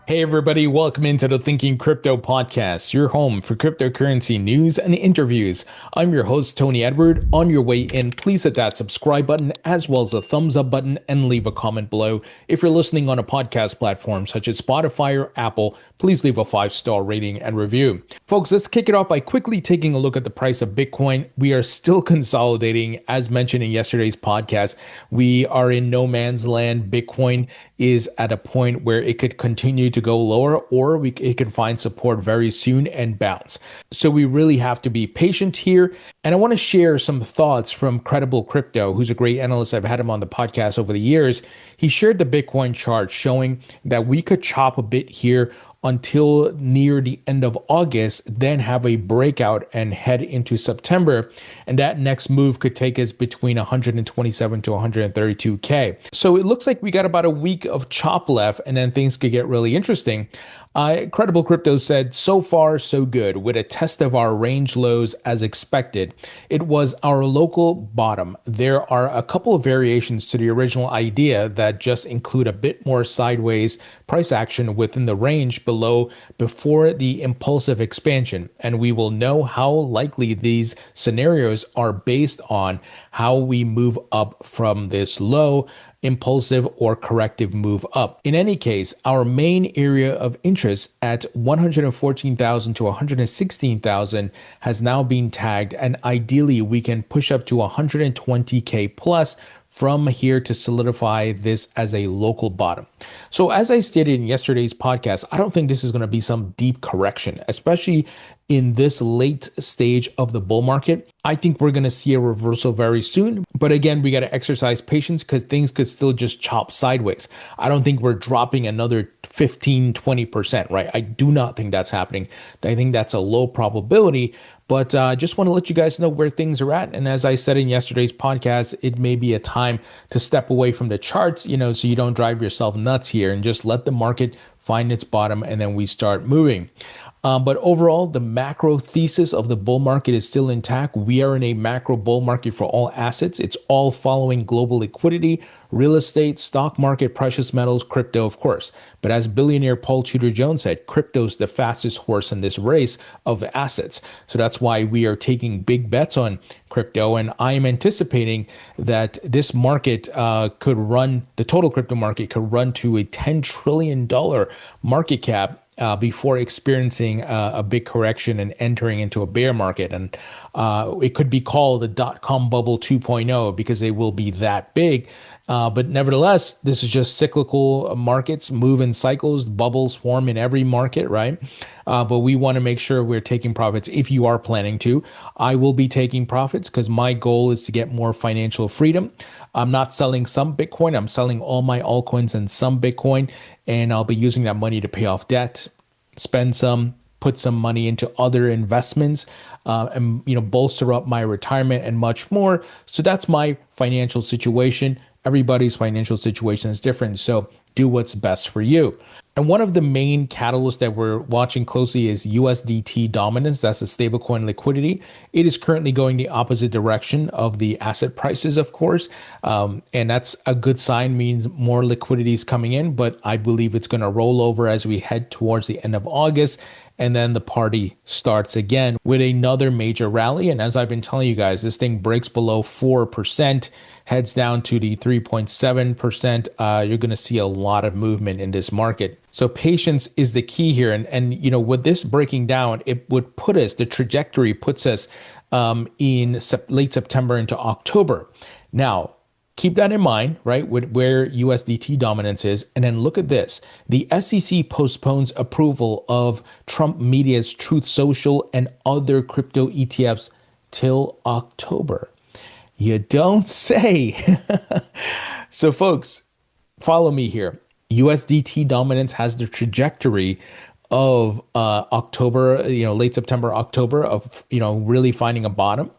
Hey everybody, welcome into the Thinking Crypto podcast, your home for cryptocurrency news and interviews. I'm your host, Tony Edward. On your way in, please hit that subscribe button as well as the thumbs up button and leave a comment below. If you're listening on a podcast platform such as Spotify or Apple, please leave a 5-star rating and review. Folks, let's kick it off by quickly taking a look at the price of Bitcoin. We are still consolidating, as mentioned in yesterday's podcast. We are in no man's land. Bitcoin is at a point where it could continue to go lower, or it can find support very soon and bounce. So we really have to be patient here. And I want to share some thoughts from Credible Crypto, who's a great analyst. I've had him on the podcast over the years. He shared the Bitcoin chart showing that we could chop a bit here until near the end of August, then have a breakout and head into September. And that next move could take us between 127 to 132K. So it looks like we got about a week of chop left, and then things could get really interesting. Credible Crypto said, so far so good with a test of our range lows as expected. It was our local bottom. There are a couple of variations to the original idea that just include a bit more sideways price action within the range below before the impulsive expansion. And we will know how likely these scenarios are based on how we move up from this low, impulsive or corrective move up. In any case, our main area of interest at 114,000 to 116,000 has now been tagged, and ideally we can push up to 120K plus from here to solidify this as a local bottom. So as I stated in yesterday's podcast, I don't think this is going to be some deep correction, especially in this late stage of the bull market. I think we're going to see a reversal very soon. But again, we got to exercise patience because things could still just chop sideways. I don't think we're dropping another 15-20%, right? I do not think that's happening. I think that's a low probability. But just want to let you guys know where things are at. And as I said in yesterday's podcast, it may be a time to step away from the charts, so you don't drive yourself nuts here and just let the market find its bottom and then we start moving. But overall, the macro thesis of the bull market is still intact. We are in a macro bull market for all assets. It's all following global liquidity, real estate, stock market, precious metals, crypto, of course. But as billionaire Paul Tudor Jones said, crypto's the fastest horse in this race of assets. So that's why we are taking big bets on crypto. And I am anticipating that this market the total crypto market could run to a $10 trillion market cap before experiencing a big correction and entering into a bear market. And it could be called the dot-com bubble 2.0 because they will be that big. But nevertheless, this is just cyclical markets move in cycles. Bubbles form in every market, right? But we want to make sure we're taking profits. If you are planning to, I will be taking profits because my goal is to get more financial freedom. I'm not selling some Bitcoin. I'm selling all my altcoins and some Bitcoin, and I'll be using that money to pay off debt, spend some, put some money into other investments, and bolster up my retirement and much more. So that's my financial situation. Everybody's financial situation is different, so do what's best for you. And one of the main catalysts that we're watching closely is USDT dominance. That's the stablecoin liquidity. It is currently going the opposite direction of the asset prices, of course. And that's a good sign, means more liquidity is coming in, but I believe it's going to roll over as we head towards the end of August. And then the party starts again with another major rally. And as I've been telling you guys, this thing breaks below 4%, heads down to the 3.7%. You're going to see a lot of movement in this market. So patience is the key here. And with this breaking down, it would put us, the trajectory puts us in late September into October. Now, keep that in mind, right, with where USDT dominance is. And then look at this. The SEC postpones approval of Trump Media's Truth Social and other crypto ETFs till October. You don't say. So folks, follow me here. USDT dominance has the trajectory of October, late September, October of, really finding a bottom.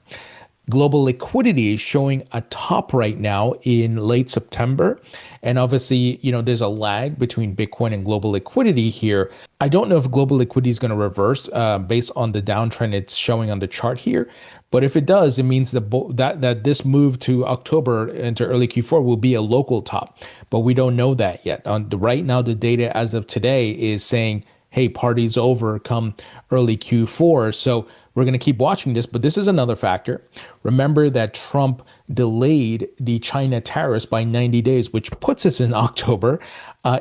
Global liquidity is showing a top right now in late September. And obviously, there's a lag between Bitcoin and global liquidity here. I don't know if global liquidity is going to reverse based on the downtrend it's showing on the chart here. But if it does, it means that this move to October into early Q4 will be a local top. But we don't know that yet. Right now, the data as of today is saying, hey, party's over come early Q4. So we're going to keep watching this, but this is another factor. Remember that Trump delayed the China tariffs by 90 days, which puts us in October.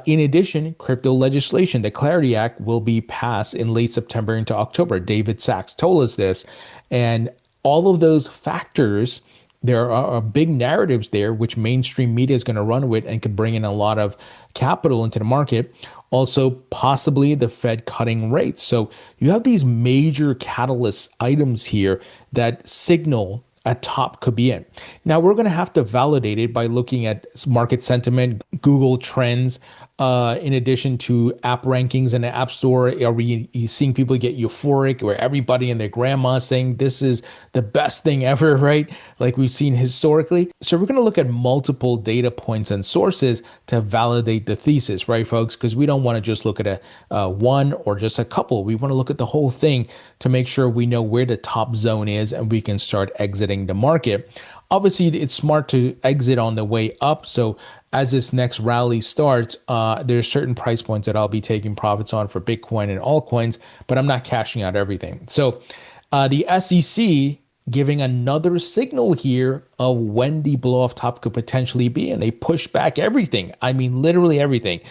In addition, crypto legislation, the Clarity Act, will be passed in late September into October. David Sachs told us this. And all of those factors, there are big narratives there, which mainstream media is going to run with and could bring in a lot of capital into the market. Also, possibly the Fed cutting rates. So you have these major catalyst items here that signal a top could be in. Now, we're going to have to validate it by looking at market sentiment, Google Trends, in addition to app rankings in the App Store. Are we seeing people get euphoric, where everybody and their grandma saying this is the best thing ever, right? Like we've seen historically. So we're going to look at multiple data points and sources to validate the thesis, right, folks? Because we don't want to just look at a one or just a couple. We want to look at the whole thing to make sure we know where the top zone is and we can start exiting the market. Obviously, it's smart to exit on the way up. So as this next rally starts, there's certain price points that I'll be taking profits on for Bitcoin and altcoins, but I'm not cashing out everything. So the SEC giving another signal here of when the blow off top could potentially be, and they push back everything. I mean, literally everything.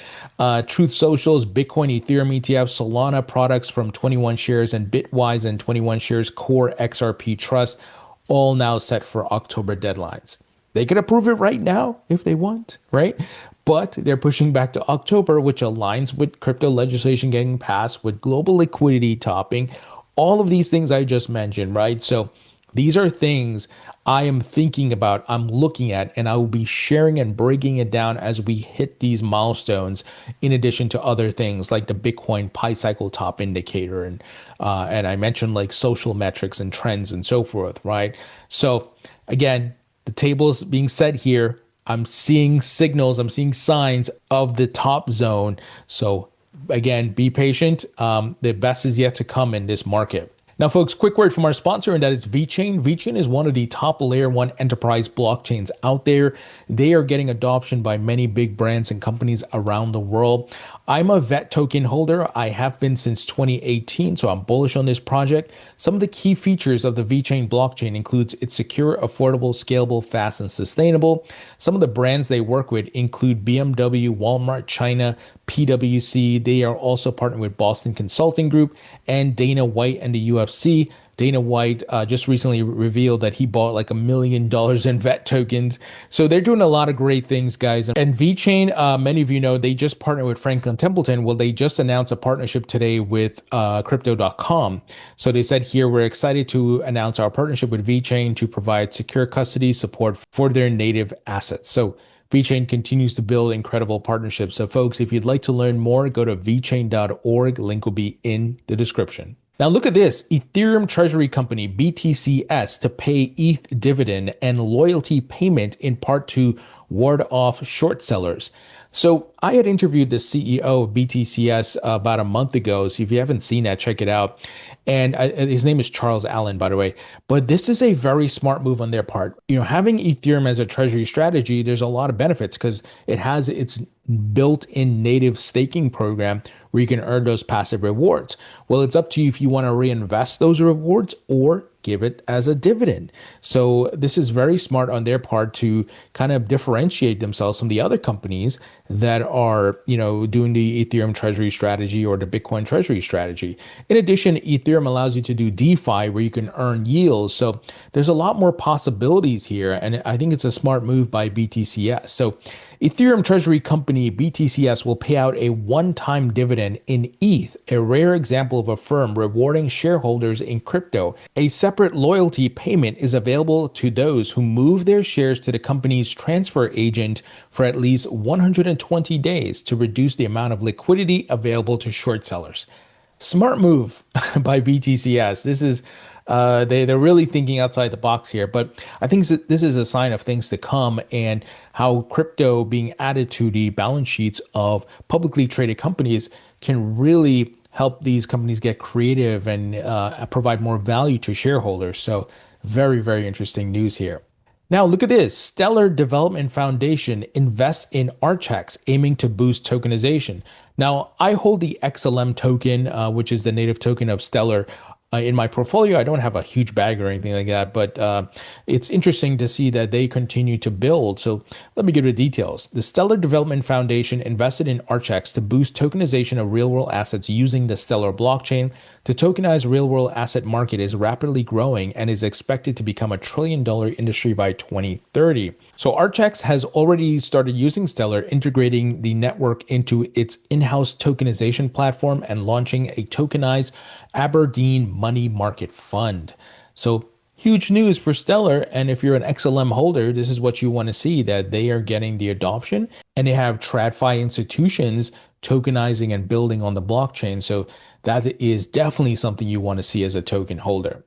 Truth Social's Bitcoin, Ethereum ETFs, Solana products from 21 shares, and Bitwise and 21 shares Core XRP Trust, all now set for October deadlines. They could approve it right now if they want, right? But they're pushing back to October, which aligns with crypto legislation getting passed, with global liquidity topping, all of these things I just mentioned, right? So these are things I am thinking about, I'm looking at, and I will be sharing and breaking it down as we hit these milestones, in addition to other things like the Bitcoin Pi Cycle Top Indicator, and I mentioned like social metrics and trends and so forth, right? So again, the table is being set here. I'm seeing signals, I'm seeing signs of the top zone. So again, be patient. The best is yet to come in this market. Now, folks, quick word from our sponsor, and that is VeChain. VeChain is one of the top layer one enterprise blockchains out there. They are getting adoption by many big brands and companies around the world. I'm a VET token holder. I have been since 2018, so I'm bullish on this project. Some of the key features of the VeChain blockchain includes it's secure, affordable, scalable, fast, and sustainable. Some of the brands they work with include BMW, Walmart, China, PwC. They are also partnered with Boston Consulting Group and Dana White and the UFC. Dana White just recently revealed that he bought like $1 million in VET tokens. So they're doing a lot of great things, guys. And VeChain, many of you know, they just partnered with Franklin Templeton. Well, they just announced a partnership today with Crypto.com. So they said here, we're excited to announce our partnership with VeChain to provide secure custody support for their native assets. So VeChain continues to build incredible partnerships. So folks, if you'd like to learn more, go to vchain.org. Link will be in the description. Now look at this, Ethereum Treasury company BTCS to pay ETH dividend and loyalty payment in part to ward off short sellers. So I had interviewed the CEO of BTCS about a month ago. So if you haven't seen that, check it out. And his name is Charles Allen, by the way. But this is a very smart move on their part. Having Ethereum as a treasury strategy, there's a lot of benefits because it has its built-in native staking program where you can earn those passive rewards. Well, it's up to you if you want to reinvest those rewards or give it as a dividend. So this is very smart on their part to kind of differentiate themselves from the other companies that are, doing the Ethereum treasury strategy or the Bitcoin treasury strategy. In addition, Ethereum allows you to do DeFi where you can earn yields. So there's a lot more possibilities here. And I think it's a smart move by BTCS. So Ethereum treasury company BTCS will pay out a one-time dividend in ETH, a rare example of a firm rewarding shareholders in crypto. A separate loyalty payment is available to those who move their shares to the company's transfer agent for at least 120 days to reduce the amount of liquidity available to short sellers. Smart move by BTCS. This is They're really thinking outside the box here. But I think this is a sign of things to come, and how crypto being added to the balance sheets of publicly traded companies can really help these companies get creative and provide more value to shareholders. So very, very interesting news here. Now, look at this. Stellar Development Foundation invests in Archax, aiming to boost tokenization. Now, I hold the XLM token, which is the native token of Stellar. In my portfolio, I don't have a huge bag or anything like that, but it's interesting to see that they continue to build. So let me give you the details. The Stellar Development Foundation invested in Archax to boost tokenization of real-world assets using the Stellar blockchain. The tokenized real-world asset market is rapidly growing and is expected to become a trillion-dollar industry by 2030. So Archax has already started using Stellar, integrating the network into its in-house tokenization platform and launching a tokenized Aberdeen money market fund. So huge news for Stellar. And if you're an XLM holder, this is what you want to see, that they are getting the adoption, and they have TradFi institutions tokenizing and building on the blockchain. So that is definitely something you want to see as a token holder.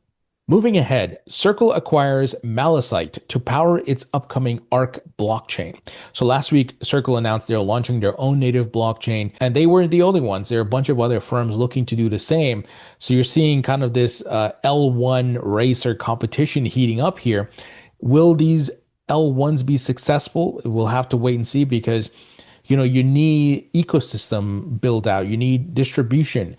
Moving ahead, Circle acquires Malachite to power its upcoming Arc blockchain. So last week, Circle announced they're launching their own native blockchain, and they weren't the only ones. There are a bunch of other firms looking to do the same. So you're seeing kind of this L1 race or competition heating up here. Will these L1s be successful? We'll have to wait and see, because you need ecosystem build out, you need distribution.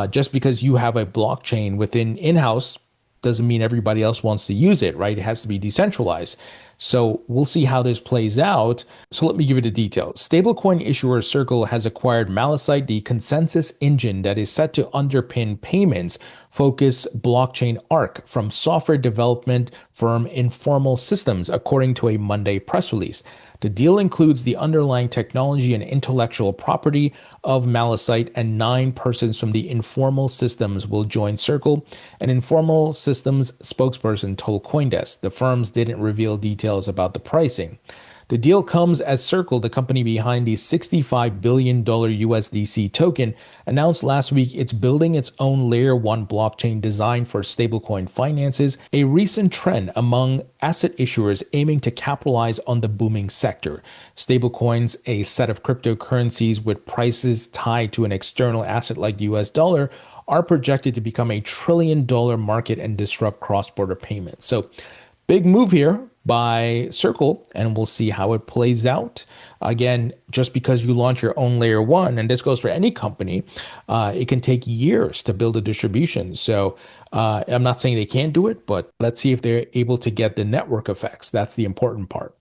Just because you have a blockchain within in-house doesn't mean everybody else wants to use it, right? It has to be decentralized. So we'll see how this plays out. So let me give you the details. Stablecoin issuer Circle has acquired Malachite, the consensus engine that is set to underpin payments focus blockchain Arc from software development firm Informal Systems, according to a Monday press release. The deal includes the underlying technology and intellectual property of Malachite, and 9 persons from the Informal Systems will join Circle. An Informal Systems spokesperson told CoinDesk the firms didn't reveal details about the pricing. The deal comes as Circle, the company behind the $65 billion USDC token, announced last week it's building its own Layer 1 blockchain designed for stablecoin finances, a recent trend among asset issuers aiming to capitalize on the booming sector. Stablecoins, a set of cryptocurrencies with prices tied to an external asset like the US dollar, are projected to become a $1 trillion market and disrupt cross-border payments. So, big move here by Circle, and we'll see how it plays out. Again, just because you launch your own Layer 1, and this goes for any company, it can take years to build a distribution. So I'm not saying they can't do it, but let's see if they're able to get the network effects. That's the important part.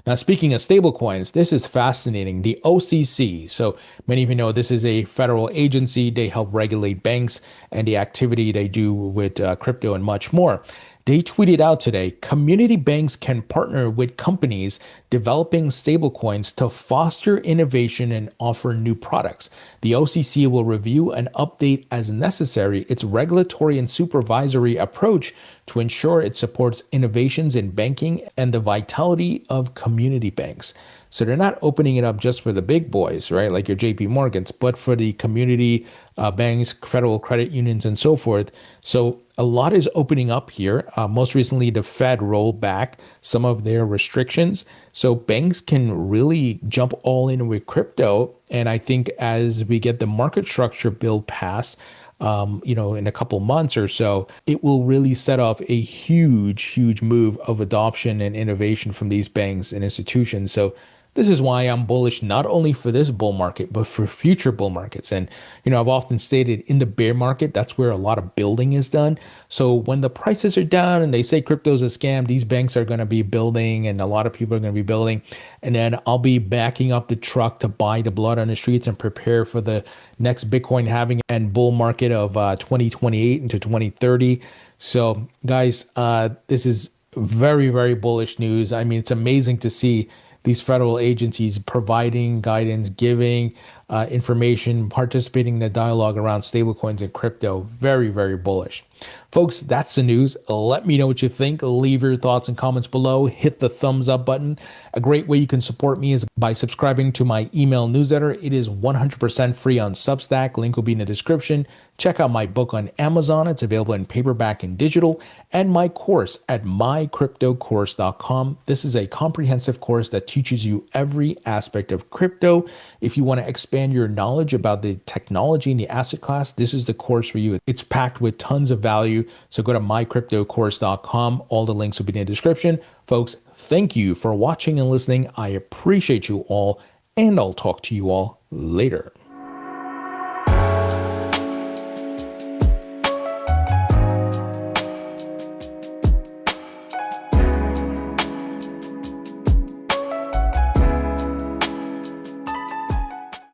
Now, speaking of stablecoins, this is fascinating. The OCC, so many of you know this is a federal agency. They help regulate banks and the activity they do with crypto and much more. They tweeted out today, community banks can partner with companies developing stablecoins to foster innovation and offer new products. The OCC will review and update as necessary its regulatory and supervisory approach to ensure it supports innovations in banking and the vitality of community banks. So they're not opening it up just for the big boys, right? Like your JP Morgans, but for the community banks, federal credit unions, and so forth. So a lot is opening up here. Most recently, the Fed rolled back some of their restrictions. So banks can really jump all in with crypto. And I think as we get the market structure bill passed, in a couple months or so, it will really set off a huge move of adoption and innovation from these banks and institutions. So this is why I'm bullish not only for this bull market, but for future bull markets. And, I've often stated in the bear market, that's where a lot of building is done. So when the prices are down and they say crypto is a scam, these banks are going to be building and a lot of people are going to be building. And then I'll be backing up the truck to buy the blood on the streets and prepare for the next Bitcoin halving and bull market of 2028 into 2030. So guys, this is very bullish news. I mean, it's amazing to see these federal agencies providing guidance, giving information, participating in the dialogue around stablecoins and crypto. Very, very bullish. Folks, that's the news. Let me know what you think. Leave your thoughts and comments below. Hit the thumbs up button. A great way you can support me is by subscribing to my email newsletter. It is 100% free on Substack. Link will be in the description. Check out my book on Amazon. It's available in paperback and digital, and my course at mycryptocourse.com. This is a comprehensive course that teaches you every aspect of crypto. If you want to expand your knowledge about the technology and the asset class, this is the course for you. It's packed with tons of value. So go to mycryptocourse.com. All the links will be in the description. Folks, thank you for watching and listening. I appreciate you all, and I'll talk to you all later.